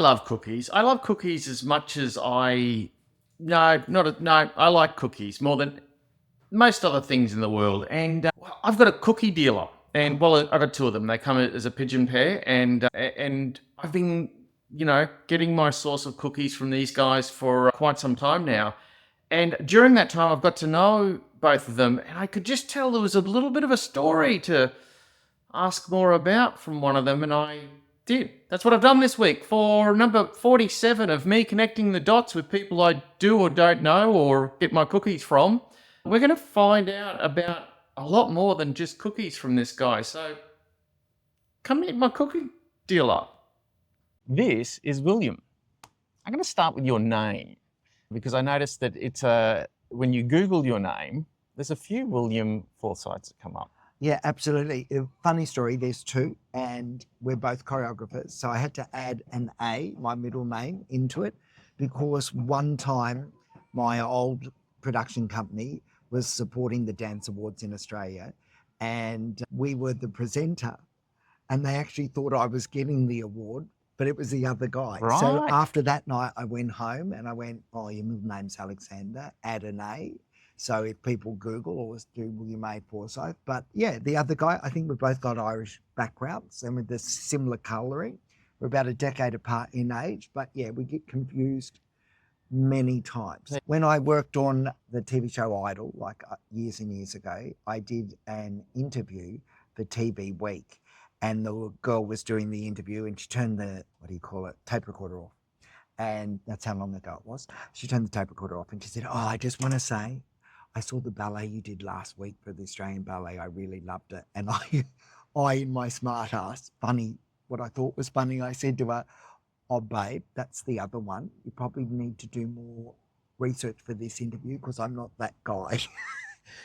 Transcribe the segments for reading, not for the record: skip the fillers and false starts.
love cookies. I love cookies as much as I. No, not a, no. I like cookies more than most other things in the world. And well, I've got a cookie dealer, and well, I've got two of them. They come as a pigeon pair, and I've been, getting my source of cookies from these guys for quite some time now. And during that time, I've got to know both of them, and I could just tell there was a little bit of a story to ask more about from one of them, and I did. That's what I've done this week for number 47 of me connecting the dots with people I do or don't know or get my cookies from. We're going to find out about a lot more than just cookies from this guy. So come meet my cookie dealer. This is William. I'm going to start with your name because I noticed that when you Google your name, there's a few William Forsythes that come up. Yeah, absolutely. Funny story, there's two, and we're both choreographers. So I had to add an A, my middle name, into it because one time my old production company was supporting the Dance Awards in Australia, and we were the presenter, and they actually thought I was getting the award, but it was the other guy. Right. So after that night, I went home and I went, oh, your middle name's Alexander, add an A. So if people Google, always do William A. Forsythe. But yeah, the other guy, I think we've both got Irish backgrounds and with the similar colouring. We're about a decade apart in age, but yeah, we get confused many times. When I worked on the TV show Idol, like years and years ago, I did an interview for TV Week, and the girl was doing the interview and she turned the, tape recorder off. And that's how long ago it was. She turned the tape recorder off and she said, oh, I just want to say, I saw the ballet you did last week for the Australian Ballet. I really loved it. And I in my smart ass, what I thought was funny, I said to her, oh, babe, that's the other one. You probably need to do more research for this interview because I'm not that guy.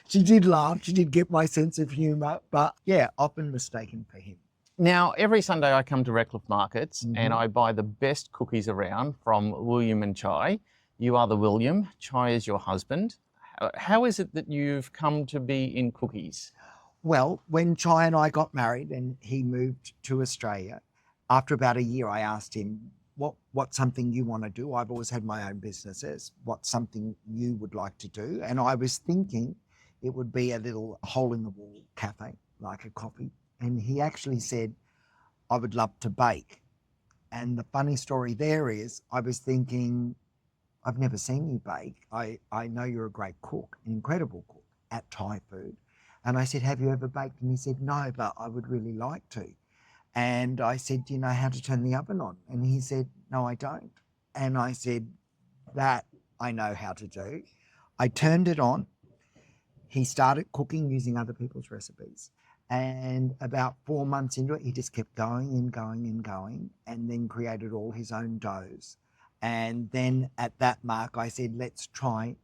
She did laugh. She did get my sense of humour. But yeah, often mistaken for him. Now, every Sunday I come to Redcliffe markets and I buy the best cookies around from William and Chai. You are the William. Chai is your husband. How is it that you've come to be in cookies? Well, when Chai and I got married and he moved to Australia, after about a year, I asked him, what's something you want to do? I've always had my own businesses. What's something you would like to do? And I was thinking it would be a little hole-in-the-wall cafe, like a coffee. And he actually said, I would love to bake. And the funny story there is I was thinking, I've never seen you bake. I know you're a great cook, an incredible cook at Thai food. And I said, have you ever baked? And he said, no, but I would really like to. And I said, do you know how to turn the oven on? And he said, no, I don't. And I said, that I know how to do. I turned it on. He started cooking using other people's recipes. And about 4 months into it, he just kept going and going and going, and then created all his own doughs. And then at that mark, I said, let's try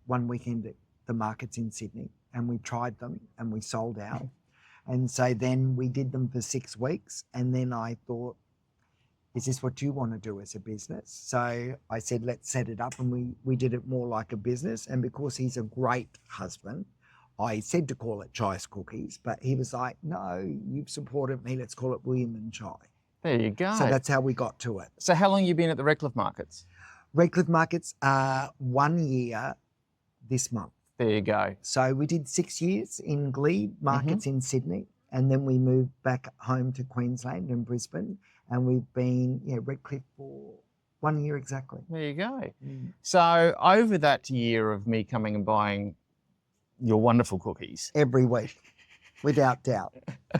one weekend at the markets in Sydney. And we tried them and we sold out. And so then we did them for 6 weeks. And then I thought, is this what you want to do as a business? So I said, let's set it up. And we did it more like a business. And because he's a great husband, I said to call it Chai's Cookies, but he was like, no, you've supported me. Let's call it William and Chai. There you go. So that's how we got to it. So how long have you been at the Redcliffe markets? Redcliffe markets are 1 year this month. There you go. So we did 6 years in Glebe markets in Sydney, and then we moved back home to Queensland and Brisbane, and we've been Redcliffe for 1 year exactly. There you go. So over that year of me coming and buying your wonderful cookies. Every week, without doubt,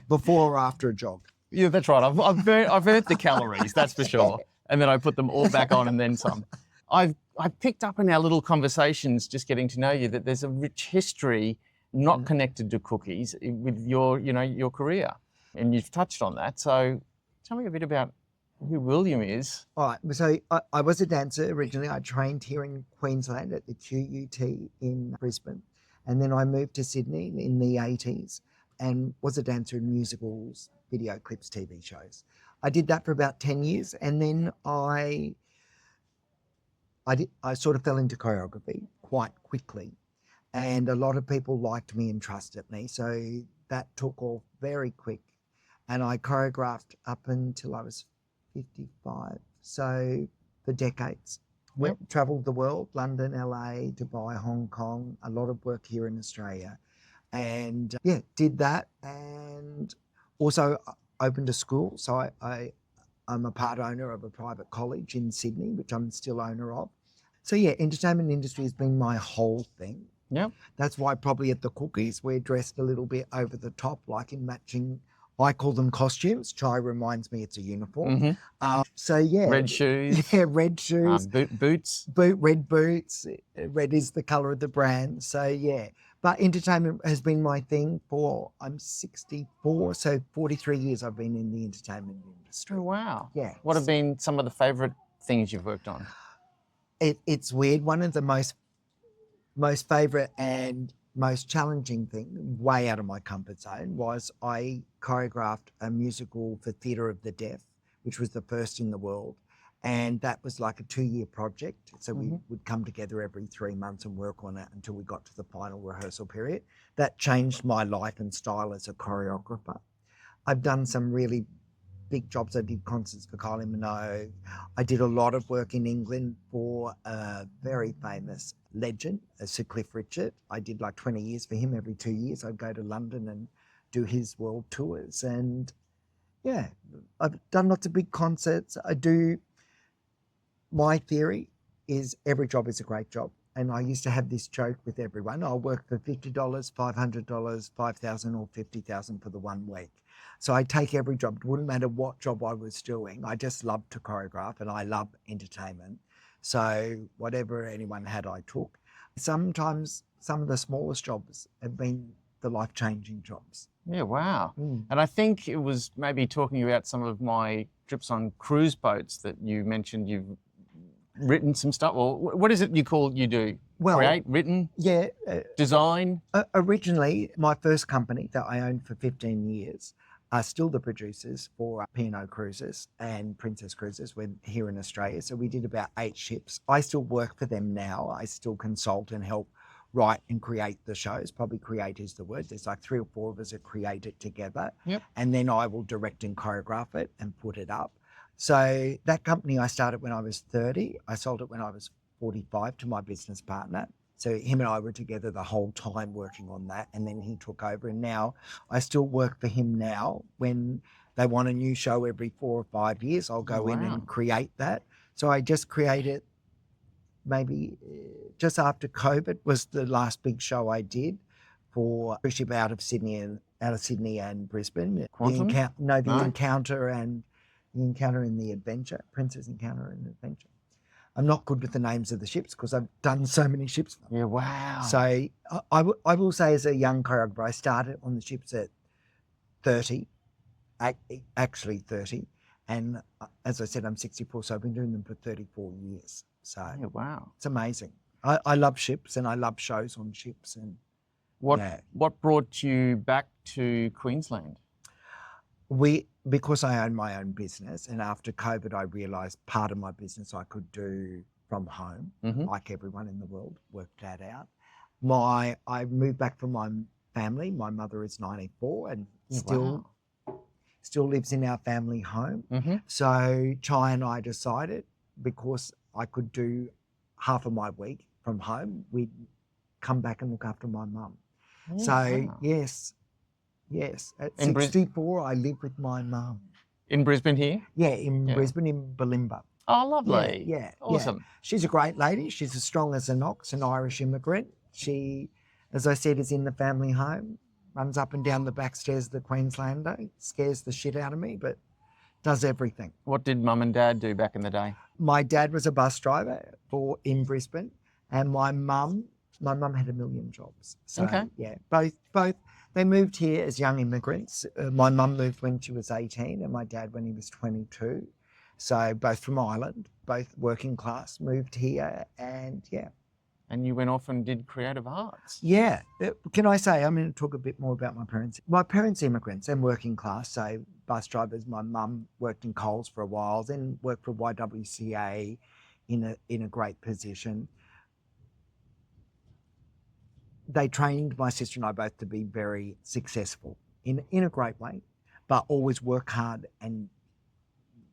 before or after a jog. Yeah, that's right. I've burnt the calories, that's for sure. And then I put them all back on and then some. I've picked up in our little conversations, just getting to know you, that there's a rich history not connected to cookies with your career. And you've touched on that. So tell me a bit about who William is. All right. So I was a dancer originally. I trained here in Queensland at the QUT in Brisbane. And then I moved to Sydney in the 80s and was a dancer in musicals, video clips, TV shows. I did that for about 10 years. And then I sort of fell into choreography quite quickly. And a lot of people liked me and trusted me. So that took off very quick. And I choreographed up until I was 55. So for decades. Yep. Traveled the world, London, LA, Dubai, Hong Kong, a lot of work here in Australia. And yeah, did that. And also opened a school. So I'm a part owner of a private college in Sydney, which I'm still owner of. So yeah, entertainment industry has been my whole thing. Yep. That's why probably at the cookies we're dressed a little bit over the top, like in matching. I call them costumes. Chai reminds me it's a uniform. So yeah, Red shoes. yeah, red shoes, Boots. red boots. Red is the color of the brand. So yeah, but entertainment has been my thing for I'm 64, so 43 years I've been in the entertainment industry. Oh, wow. Yeah. What have been some of the favourite things you've worked on? It's weird. One of the most favorite and most challenging thing, way out of my comfort zone, was I choreographed a musical for Theatre of the Deaf, which was the first in the world. And that was like a 2-year project. So we would come together every 3 months and work on it until we got to the final rehearsal period. That changed my life and style as a choreographer. I've done some really big jobs. I did concerts for Kylie Minogue. I did a lot of work in England for a very famous legend, Sir Cliff Richard. I did like 20 years for him. Every 2 years I'd go to London and do his world tours. And yeah, I've done lots of big concerts. My theory is every job is a great job. And I used to have this joke with everyone. I'll work for $50, $500, $5,000 or $50,000 for the 1 week. So I take every job. It wouldn't matter what job I was doing. I just love to choreograph and I love entertainment. So whatever anyone had, I took. Sometimes some of the smallest jobs have been the life-changing jobs. Yeah, wow. And I think it was maybe talking about some of my trips on cruise boats that you mentioned you've written some stuff. Well, what is it you do? Well, create, written, yeah, design? Originally, my first company that I owned for 15 years are still the producers for P&O Cruises and Princess Cruises. We're here in Australia. So we did about 8 ships. I still work for them now. I still consult and help write and create the shows. Probably create is the word. There's like 3 or 4 of us that create it together. Yep. And then I will direct and choreograph it and put it up. So that company I started when I was 30. I sold it when I was 45 to my business partner. So him and I were together the whole time working on that. And then he took over. And now I still work for him now. When they want a new show every 4 or 5 years, I'll go in and create that. So I just created maybe just after COVID was the last big show I did for a ship out of Sydney and Brisbane. Quantum? The Encounter and the Adventure, Princess Encounter and Adventure. I'm not good with the names of the ships because I've done so many ships. Yeah, wow. So I will say as a young choreographer, I started on the ships at 30, actually 30. And as I said, I'm 64, so I've been doing them for 34 years. So yeah, wow. It's amazing. I love ships and I love shows on ships. And what brought you back to Queensland? Because I own my own business, and after COVID, I realised part of my business I could do from home, like everyone in the world, worked that out. I moved back from my family. My mother is 94 and still lives in our family home. So Chai and I decided, because I could do half of my week from home, we'd come back and look after my mum. Yes. At 64, I live with my mum. In Brisbane here? Yeah, in Brisbane, in Bulimba. Oh, lovely. Yeah. Awesome. Yeah. She's a great lady. She's as strong as an ox, an Irish immigrant. She, as I said, is in the family home, runs up and down the back stairs of the Queenslander, scares the shit out of me, but does everything. What did Mum and Dad do back in the day? My dad was a bus driver in Brisbane, and my mum had a million jobs. So, yeah, both. They moved here as young immigrants. My mum moved when she was 18 and my dad when he was 22. So both from Ireland, both working class, moved here and yeah. And you went off and did creative arts? Yeah. Can I say, I'm going to talk a bit more about my parents. My parents are immigrants and working class, so bus drivers. My mum worked in Coles for a while, then worked for YWCA in a great position. They trained my sister and I both to be very successful in a great way, but always work hard and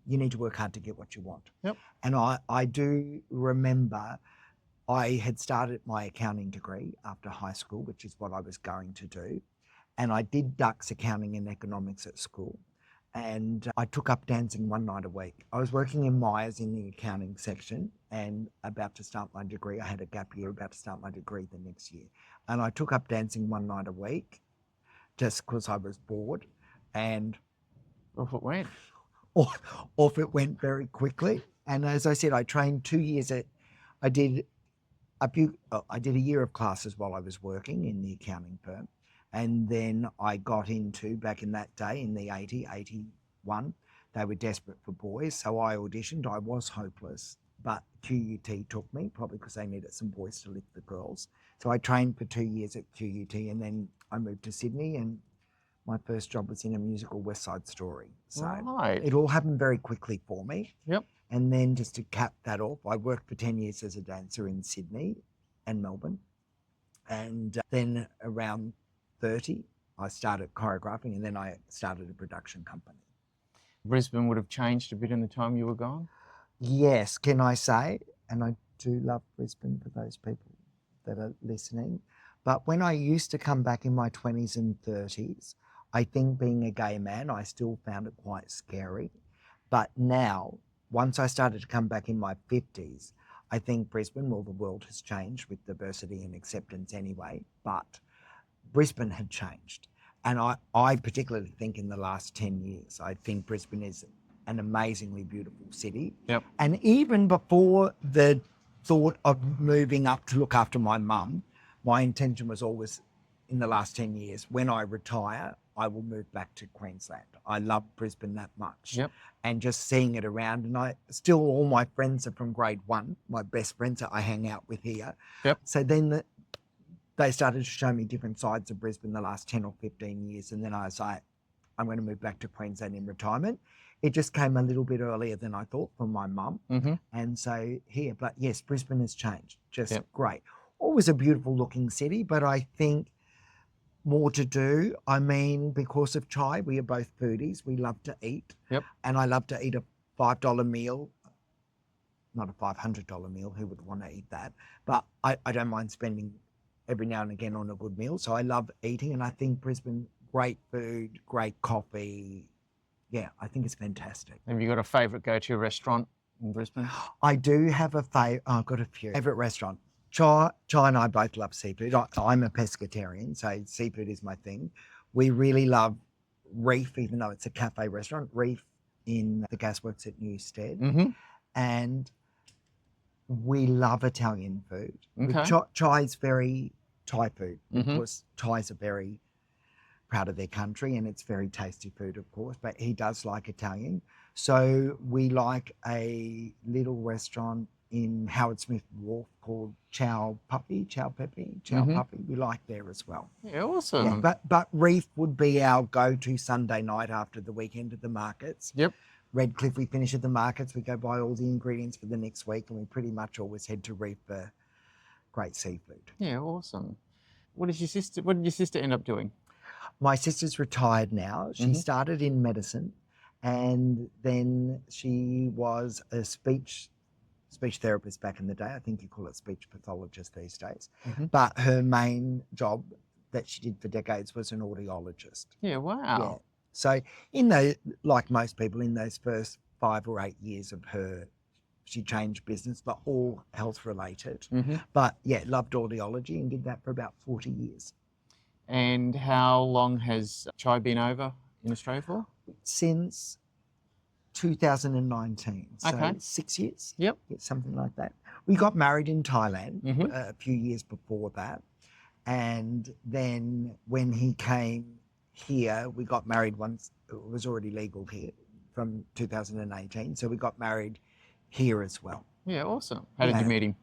you need to work hard to get what you want. Yep. And I do remember I had started my accounting degree after high school, which is what I was going to do. And I did Dux accounting and economics at school. And I took up dancing one night a week. I was working in Myers in the accounting section and about to start my degree. I had a gap year, about to start my degree the next year. And I took up dancing one night a week just because I was bored. And Off it went. off it went very quickly. And as I said, I trained 2 years I did I did a year of classes while I was working in the accounting firm. And then I got into, back in that day, in the 81, they were desperate for boys. So I auditioned. I was hopeless, but QUT took me, probably because they needed some boys to lift the girls. So I trained for 2 years at QUT, and then I moved to Sydney, and my first job was in a musical, West Side Story. So Right. it all happened very quickly for me. Yep. And then just to cap that off, I worked for 10 years as a dancer in Sydney and Melbourne. And then around 30, I started choreographing, and then I started a production company. Brisbane would have changed a bit in the time you were gone? Yes, can I say, and I do love Brisbane for those people that are listening, but when I used to come back in my 20s and 30s, I think being a gay man, I still found it quite scary. But now, once I started to come back in my 50s, I think Brisbane, well, the world has changed with diversity and acceptance anyway, but Brisbane had changed. And I particularly think in the last 10 years, I think Brisbane is an amazingly beautiful city. Yep. And even before the thought of moving up to look after my mum, my intention was always, in the last 10 years, when I retire, I will move back to Queensland. I love Brisbane that much. Yep. And just seeing it around, and all my friends are from grade one. My best friends that I hang out with here. Yep. So then they started to show me different sides of Brisbane the last 10 or 15 years. And then I was like, I'm going to move back to Queensland in retirement. It just came a little bit earlier than I thought from my mum. Mm-hmm. And so here, but yes, Brisbane has changed. Just Yep. great. Always a beautiful looking city, but I think more to do. I mean, because of Chai, we are both foodies. We love to eat. Yep. And I love to eat a $5 meal, not a $500 meal. Who would want to eat that? But I don't mind spending every now and again on a good meal. So I love eating, and I think Brisbane, great food, great coffee. Yeah, I think it's fantastic. Have you got a favourite go-to restaurant in Brisbane? I do have I've got a few. Favourite restaurant. Chai and I both love seafood. I'm a pescatarian, so seafood is my thing. We really love Reef, even though it's a cafe restaurant. Reef in the Gasworks at Newstead. Mm-hmm. And we love Italian food. Okay. Chai's very Thai food. Mm-hmm. Of course, Thais are very proud of their country, and it's very tasty food, of course, but he does like Italian. So we like a little restaurant in Howard Smith Wharf called Ciao Puppy. We like there as well. Yeah, awesome. Yeah, but Reef would be our go-to Sunday night after the weekend at the markets. Yep. Redcliffe, we finish at the markets, we go buy all the ingredients for the next week, and we pretty much always head to Reef for great seafood. Yeah, awesome. What did your sister end up doing? My sister's retired now. She started in medicine, and then she was a speech therapist back in the day. I think you call it speech pathologist these days. Mm-hmm. But her main job that she did for decades was an audiologist. Yeah, wow. Yeah. So like most people, in those first 5 or 8 years of she changed business, but all health related. Mm-hmm. But yeah, loved audiology and did that for about 40 years. And how long has Chai been over in Australia for? Since 2019, so Okay. 6 years. Yep. Something like that. We got married in Thailand Mhm. a few years before that, and then when he came here, we got married once. It was already legal here from 2018, so we got married here as well. Yeah, awesome. How did you meet him?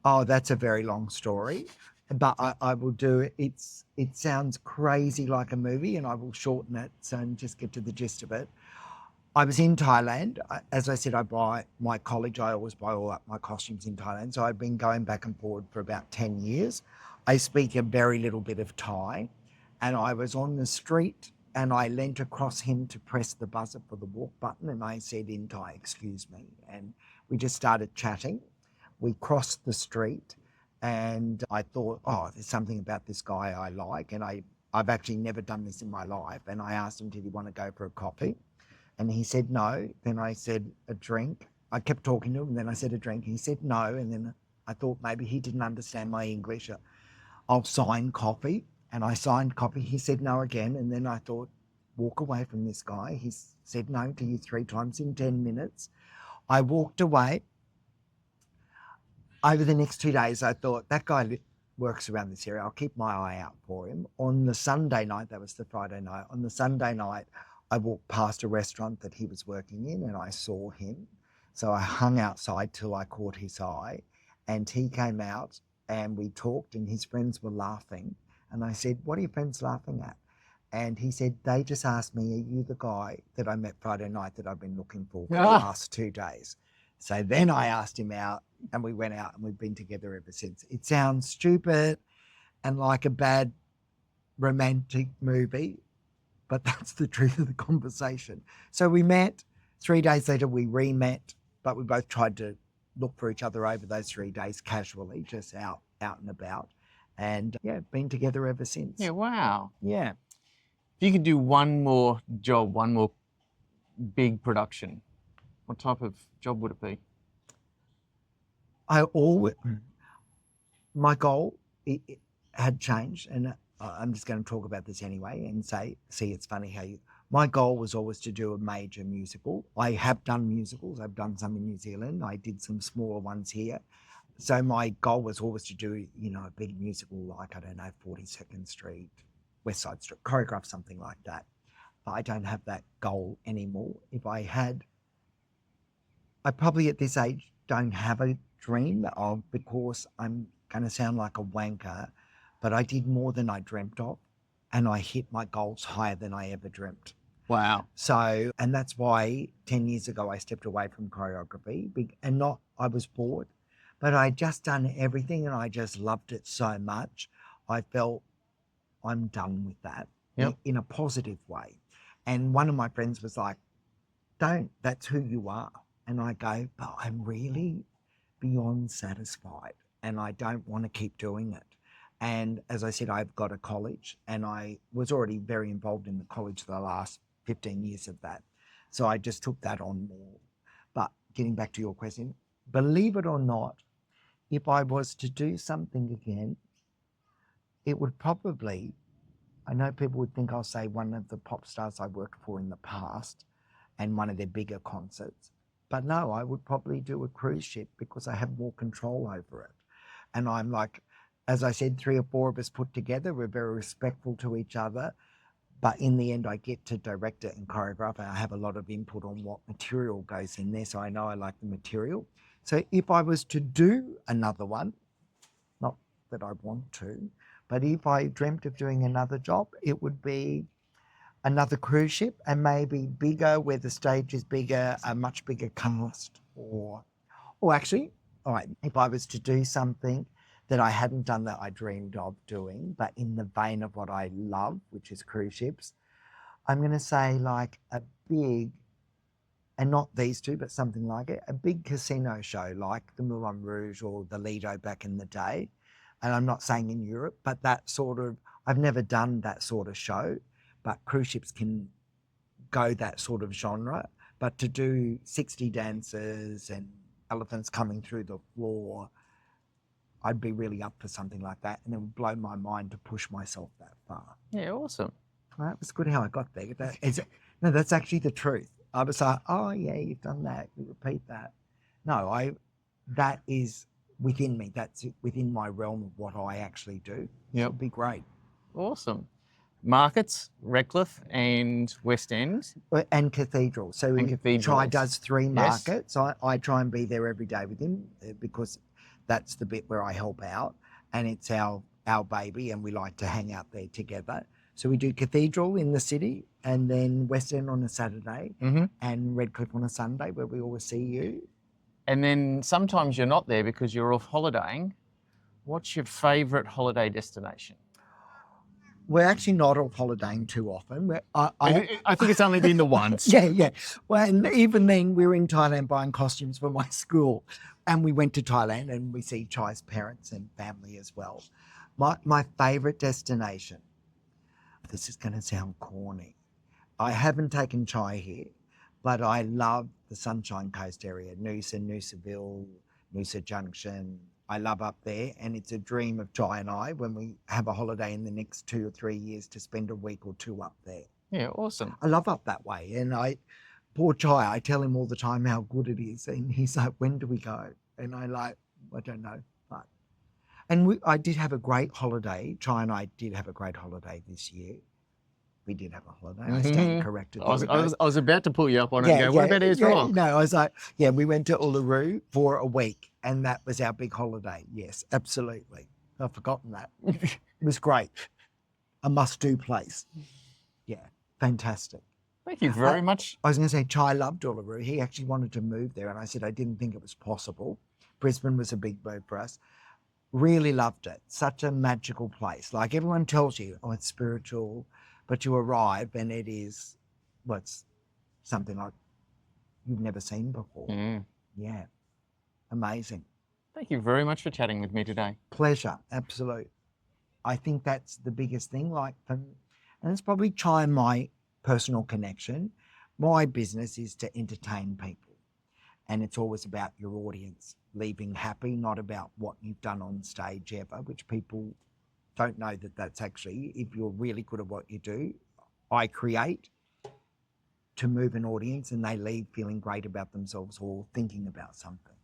Oh, that's a very long story, but I will do it. It sounds crazy like a movie, and I will shorten it and just get to the gist of it. I was in Thailand. As I said, I buy my college. I always buy all my costumes in Thailand. So I've been going back and forward for about 10 years. I speak a very little bit of Thai, and I was on the street and I leant across him to press the buzzer for the walk button, and I said, "In Thai, excuse me." And we just started chatting. We crossed the street, and I thought, oh, there's something about this guy I like. And I've actually never done this in my life. And I asked him, did he want to go for a coffee? And he said no. Then I said, a drink. I kept talking to him, and then I said, a drink. He said no. And then I thought maybe he didn't understand my English. I'll sign coffee. And I signed coffee. He said no again. And then I thought, walk away from this guy. He said no to you 3 times in 10 minutes. I walked away. Over the next 2 days, I thought, that guy works around this area. I'll keep my eye out for him. On the Sunday night, that was the Friday night, on the Sunday night, I walked past a restaurant that he was working in and I saw him. So I hung outside till I caught his eye, and he came out and we talked, and his friends were laughing. And I said, what are your friends laughing at? And he said, they just asked me, are you the guy that I met Friday night that I've been looking for the last 2 days? So then I asked him out, and we went out, and we've been together ever since. It sounds stupid and like a bad romantic movie, but that's the truth of the conversation. So we met. 3 days later, we re-met, but we both tried to look for each other over those 3 days casually, just out and about. And yeah, been together ever since. Yeah, wow. Yeah. If you could do one more job, one more big production, what type of job would it be? My goal it had changed, and I'm just going to talk about this anyway and see, it's funny how my goal was always to do a major musical. I have done musicals. I've done some in New Zealand. I did some smaller ones here. So my goal was always to do, a big musical like, 42nd Street, West Side Street, choreograph something like that. But I don't have that goal anymore. If I had, I probably at this age don't have a dream of, because I'm going to sound like a wanker, but I did more than I dreamt of, and I hit my goals higher than I ever dreamt. Wow. So, and that's why 10 years ago I stepped away from choreography, and not, I was bored, but I'd just done everything and I just loved it so much. I felt I'm done with that. Yep. In a positive way. And one of my friends was like, don't, that's who you are. And I go, but I'm really beyond satisfied and I don't want to keep doing it. And as I said, I've got a college, and I was already very involved in the college for the last 15 years of that. So I just took that on more. But getting back to your question, believe it or not, if I was to do something again, it would probably, I know people would think I'll say one of the pop stars I worked for in the past and one of their bigger concerts. But no, I would probably do a cruise ship because I have more control over it. And I'm like, as I said, 3 or 4 of us put together, we're very respectful to each other. But in the end, I get to direct it and choreograph it. I have a lot of input on what material goes in there, so I know I like the material. So if I was to do another one, not that I want to, but if I dreamt of doing another job, it would be another cruise ship, and maybe bigger, where the stage is bigger, a much bigger cast, or actually, all right, if I was to do something that I hadn't done that I dreamed of doing, but in the vein of what I love, which is cruise ships, I'm going to say like a big, and not these two, but something like it, a big casino show like the Moulin Rouge or the Lido back in the day. And I'm not saying in Europe, but that sort of, I've never done that sort of show, but cruise ships can go that sort of genre. But to do 60 dancers and elephants coming through the floor, I'd be really up for something like that, and it would blow my mind to push myself that far. Yeah, awesome. Well, that was good how I got there. No, that's actually the truth. I was like, oh yeah, you've done that. You repeat that. No, that is within me. That's within my realm of what I actually do. Yep. It'd be great. Awesome. Markets, Redcliffe and West End. And Cathedral. So Try does 3 markets. Yes. I try and be there every day with him because that's the bit where I help out, and it's our baby, and we like to hang out there together. So we do Cathedral in the city, and then West End on a Saturday, and Redcliffe on a Sunday, where we always see you. And then sometimes you're not there because you're off holidaying. What's your favourite holiday destination? We're actually not off holidaying too often. I think it's only been the once. Yeah. Well, and even then, we were in Thailand buying costumes for my school, and we went to Thailand and we see Chai's parents and family as well. My favourite destination. This is going to sound corny. I haven't taken Chai here, but I love the Sunshine Coast area, Noosa, Noosaville, Noosa Junction. I love up there, and it's a dream of Chai and I when we have a holiday in the next 2 or 3 years to spend a week or two up there. Yeah, awesome. I love up that way, and poor Chai, I tell him all the time how good it is, and he's like, when do we go? And I don't know, but. And I did have a great holiday. Chai and I did have a great holiday this year. We did have a holiday. I stand corrected. I was about to pull you up on it and go, what about Israel? No, I was like, we went to Uluru for a week, and that was our big holiday. Yes, absolutely. I've forgotten that. It was great. A must-do place. Yeah, fantastic. Thank you very much. I was going to say, Chai loved Uluru. He actually wanted to move there, and I said I didn't think it was possible. Brisbane was a big move for us. Really loved it. Such a magical place. Like everyone tells you, oh, it's spiritual, but you arrive and it is, it's something like you've never seen before. Yeah, amazing. Thank you very much for chatting with me today. Pleasure, absolute. I think that's the biggest thing. And it's probably Chai and my personal connection. My business is to entertain people, and it's always about your audience leaving happy, not about what you've done on stage ever, which people don't know that's actually, if you're really good at what you do, I create to move an audience and they leave feeling great about themselves or thinking about something.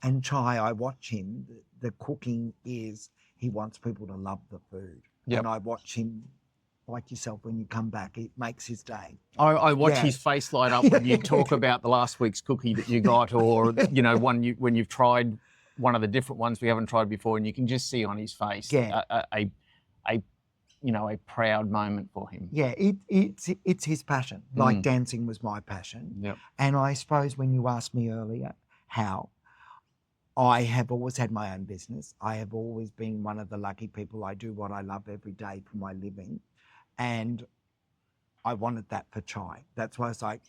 And Chai, I watch him, the cooking is, he wants people to love the food. Yep. And I watch him, like yourself, when you come back, it makes his day. I watch his face light up when you talk about the last week's cookie that you got, or when you've tried one of the different ones we haven't tried before, and you can just see on his face a proud moment for him. Yeah, it's his passion. Like dancing was my passion. Yep. And I suppose when you asked me earlier how, I have always had my own business. I have always been one of the lucky people. I do what I love every day for my living. And I wanted that for Chai. That's why I was like,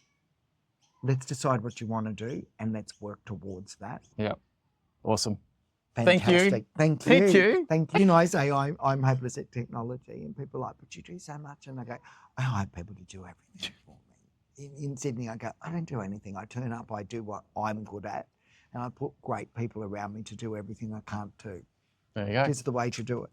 let's decide what you want to do and let's work towards that. Yeah. Awesome. Fantastic. Thank you. Thank you. You know, I say I'm hopeless at technology and people are like, but you do so much. And I go, I hire people to do everything for me. In Sydney, I go, I don't do anything. I turn up, I do what I'm good at. And I put great people around me to do everything I can't do. There you go. It's the way to do it.